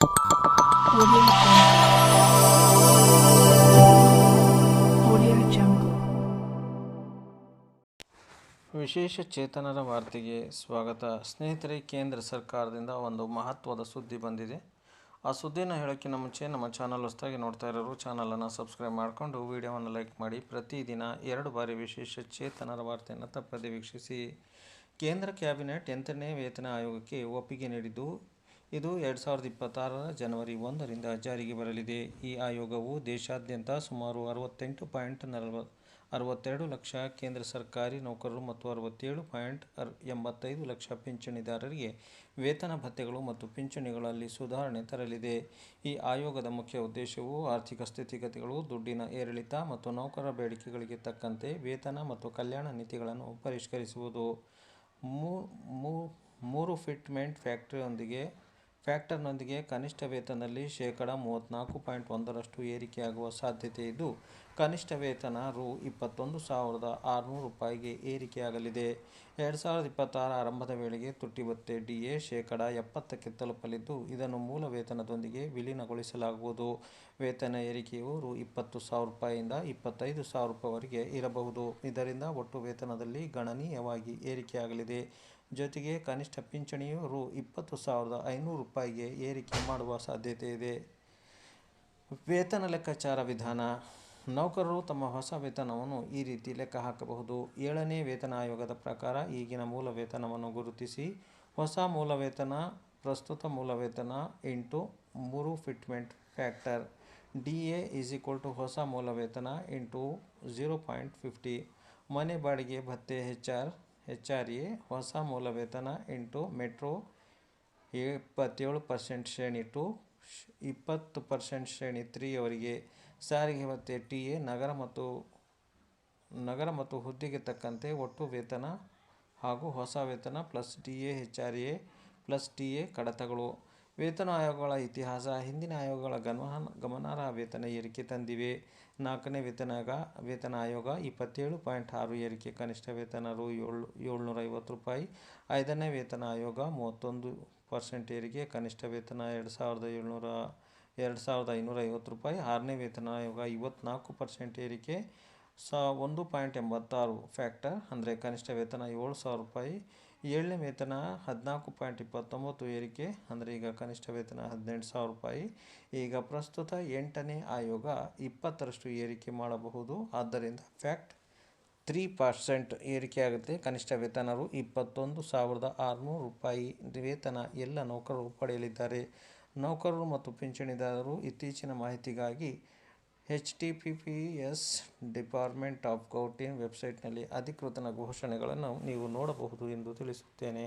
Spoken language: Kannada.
Audio Jungle. ವಿಶೇಷ ಚೇತನರ ವಾರ್ತೆಗೆ ಸ್ವಾಗತ. ಸ್ನೇಹಿತರೆ, ಕೇಂದ್ರ ಸರ್ಕಾರದಿಂದ ಒಂದು ಮಹತ್ವದ ಸುದ್ದಿ ಬಂದಿದೆ. ಆ ಸುದ್ದಿನ ಹೇಳೋಕ್ಕಿಂತ ಮುಂಚೆ ನಮ್ಮ ಚಾನಲ್ ಹೊಸದಾಗಿ ನೋಡ್ತಾ ಇರೋರು ಚಾನಲನ್ನು ಸಬ್ಸ್ಕ್ರೈಬ್ ಮಾಡಿಕೊಂಡು ವಿಡಿಯೋವನ್ನು ಲೈಕ್ ಮಾಡಿ. ಪ್ರತಿದಿನ 2 ಬಾರಿ ವಿಶೇಷ ಚೇತನರ ವಾರ್ತೆಯನ್ನು ತಪ್ಪದೆ ವೀಕ್ಷಿಸಿ. ಕೇಂದ್ರ ಕ್ಯಾಬಿನೆಟ್ 8ನೇ ವೇತನ ಆಯೋಗಕ್ಕೆ ಒಪ್ಪಿಗೆ ನೀಡಿದ್ದು, ಇದು 2026 ಜನವರಿ 1ರಿಂದ ಜಾರಿಗೆ ಬರಲಿದೆ. ಈ ಆಯೋಗವು ದೇಶಾದ್ಯಂತ ಸುಮಾರು 68.62 ಲಕ್ಷ ಕೇಂದ್ರ ಸರ್ಕಾರಿ ನೌಕರರು ಮತ್ತು 67.85 ಲಕ್ಷ ಪಿಂಚಣಿದಾರರಿಗೆ ವೇತನ ಭತ್ಯೆಗಳು ಮತ್ತು ಪಿಂಚಣಿಗಳಲ್ಲಿ ಸುಧಾರಣೆ ತರಲಿದೆ. ಈ ಆಯೋಗದ ಮುಖ್ಯ ಉದ್ದೇಶವು ಆರ್ಥಿಕ ಸ್ಥಿತಿಗತಿಗಳು, ದುಡ್ಡಿನ ಏರಿಳಿತ ಮತ್ತು ನೌಕರರ ಬೇಡಿಕೆಗಳಿಗೆ ತಕ್ಕಂತೆ ವೇತನ ಮತ್ತು ಕಲ್ಯಾಣ ನೀತಿಗಳನ್ನು ಪರಿಷ್ಕರಿಸುವುದು. 3 ಫಿಟ್ಮೆಂಟ್ ಫ್ಯಾಕ್ಟರ್ನೊಂದಿಗೆ ಕನಿಷ್ಠ ವೇತನದಲ್ಲಿ 34.1% ಏರಿಕೆಯಾಗುವ ಸಾಧ್ಯತೆ ಇದ್ದು, ಕನಿಷ್ಠ ವೇತನ ರೂ. 21,600 ರೂಪಾಯಿಗೆ ಏರಿಕೆಯಾಗಲಿದೆ. 2026 ಆರಂಭದ ವೇಳೆಗೆ ತುಟ್ಟಿ ಭತ್ಯೆ ಡಿಎ 70% ತಲುಪಲಿದ್ದು, ಇದನ್ನು ಮೂಲ ವೇತನದೊಂದಿಗೆ ವಿಲೀನಗೊಳಿಸಲಾಗುವುದು. ವೇತನ ಏರಿಕೆಯು ರೂ. 20,000 ರೂಪಾಯಿಯಿಂದ 25,000 ರೂಪಾಯಿವರೆಗೆ ಇರಬಹುದು. ಇದರಿಂದ ಒಟ್ಟು ವೇತನದಲ್ಲಿ ಗಣನೀಯವಾಗಿ ಏರಿಕೆಯಾಗಲಿದೆ. ಜೊತೆಗೆ ಕನಿಷ್ಠ ಪಿಂಚಣಿಯು ರೂ. 20,500 ರೂಪಾಯಿಗೆ ಏರಿಕೆ ಮಾಡುವ ಸಾಧ್ಯತೆ ಇದೆ. ವೇತನ ಲೆಕ್ಕಾಚಾರ ವಿಧಾನ. ನೌಕರರು ತಮ್ಮ ಹೊಸ ವೇತನವನ್ನು ಈ ರೀತಿ ಲೆಕ್ಕ ಹಾಕಬಹುದು. 7ನೇ ವೇತನ ಆಯೋಗದ ಪ್ರಕಾರ ಈಗಿನ ಮೂಲ ವೇತನವನ್ನು ಗುರುತಿಸಿ, ಹೊಸ ಮೂಲ ವೇತನ ಪ್ರಸ್ತುತ ಮೂಲ ವೇತನ ಇಂಟು 3 ಫಿಟ್ಮೆಂಟ್ ಫ್ಯಾಕ್ಟರ್. ಡಿಎ ಹೊಸ ಮೂಲ ವೇತನ ಇಂಟು 0.50. ಮನೆ ಬಾಡಿಗೆ ಭತ್ಯೆ HRA ಹೊಸ ಮೂಲ ವೇತನ ಇಂಟು ಮೆಟ್ರೋ 27% ಶ್ರೇಣಿ 2, 20% ಶ್ರೇಣಿ 3ಯವರಿಗೆ. ಸಾರಿಗೆ ಭತ್ಯೆ ಟಿಎ ನಗರ ಮತ್ತು ಹುದ್ದೆಗೆ ತಕ್ಕಂತೆ ಒಟ್ಟು ವೇತನ ಹಾಗೂ ಹೊಸ ವೇತನ plus DA HRA plus TA ಕಡತಗಳು. ವೇತನ ಆಯೋಗಗಳ ಇತಿಹಾಸ. ಹಿಂದಿನ ಆಯೋಗಗಳ ಗಮನಾರ್ಹ ವೇತನ ಏರಿಕೆ ತಂದಿವೆ. 4ನೇ ವೇತನ ಆಯೋಗ 27.6 ಏರಿಕೆ, ಕನಿಷ್ಠ ವೇತನ ರೂ. 750 ರೂಪಾಯಿ. 5ನೇ ವೇತನ ಆಯೋಗ 31% ಏರಿಕೆ, ಕನಿಷ್ಠ ವೇತನ 2,550 ರೂಪಾಯಿ. 6ನೇ ವೇತನ ಆಯೋಗ 54% ಏರಿಕೆ, 1.86 ಫ್ಯಾಕ್ಟರ್ ಅಂದರೆ ಕನಿಷ್ಠ ವೇತನ 7,000 ರೂಪಾಯಿ. 7ನೇ ವೇತನ 14.29 ಏರಿಕೆ ಅಂದರೆ ಈಗ ಕನಿಷ್ಠ ವೇತನ 18,000 ರೂಪಾಯಿ. ಈಗ ಪ್ರಸ್ತುತ 8ನೇ ಆಯೋಗ 20% ಏರಿಕೆ ಮಾಡಬಹುದು. ಆದ್ದರಿಂದ ಫ್ಯಾಕ್ಟ್ 3% ಏರಿಕೆಯಾಗುತ್ತೆ. ಕನಿಷ್ಠ ವೇತನ ರೂ. 21,600 ರೂಪಾಯಿ ವೇತನ ಎಲ್ಲ ನೌಕರರು ಪಡೆಯಲಿದ್ದಾರೆ. ನೌಕರರು ಮತ್ತು ಪಿಂಚಣಿದಾರರು ಇತ್ತೀಚಿನ ಮಾಹಿತಿಗಾಗಿ https ಡಿಪಾರ್ಟ್ಮೆಂಟ್ ಆಫ್ ಗೌರ್ಮೆಂಟ್ ವೆಬ್ಸೈಟ್ನಲ್ಲಿ ಅಧಿಕೃತ ಘೋಷಣೆಗಳನ್ನು ನೀವು ನೋಡಬಹುದು ಎಂದು ತಿಳಿಸುತ್ತೇನೆ.